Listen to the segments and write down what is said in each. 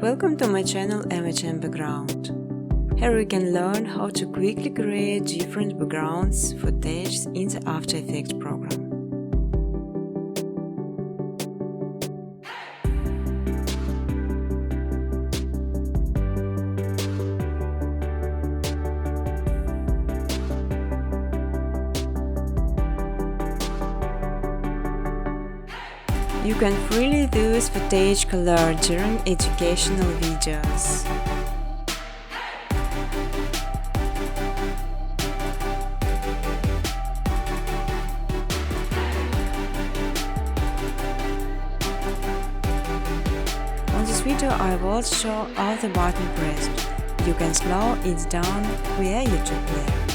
Welcome to my channel MHM Background. Here you can learn how to quickly create different backgrounds footage in the After Effects program. You can freely use footage color during educational videos. On this video I will show all the button pressed. You can slow it down via YouTube player.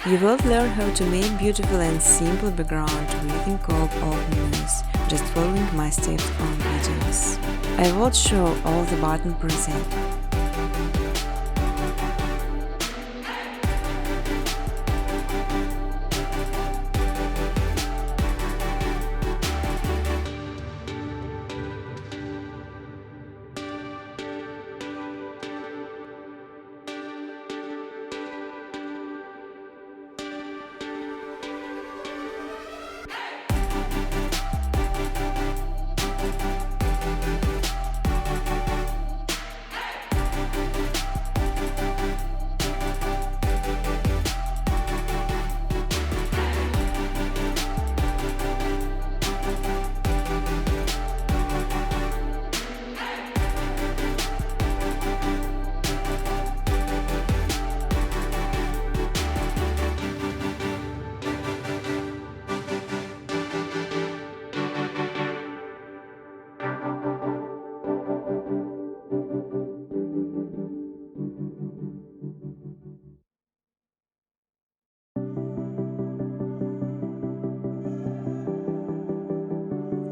You will learn how to make beautiful and simple background within scope of minutes, just following my steps on videos. I will show all the button present.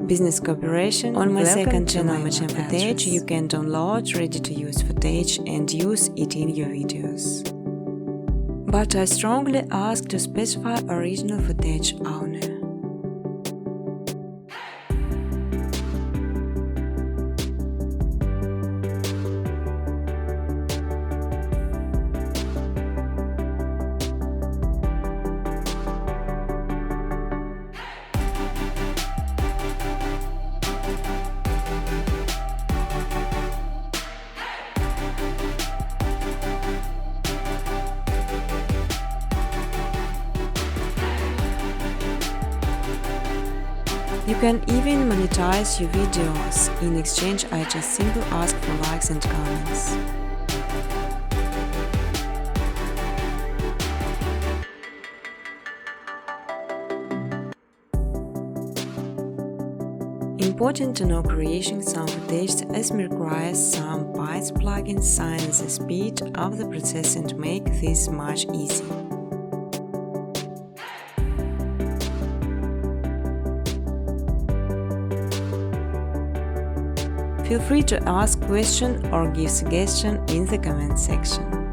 Business cooperation. On my second channel MHM Footage you can download ready-to-use footage and use it in your videos. But I strongly ask to specify original footage owner. You can even monetize your videos. In exchange, I just simply ask for likes and comments. Important to know creating some footage as requires some bytes plugins sign the speed of the process and make this much easier. Feel free to ask questions or give suggestions in the comment section.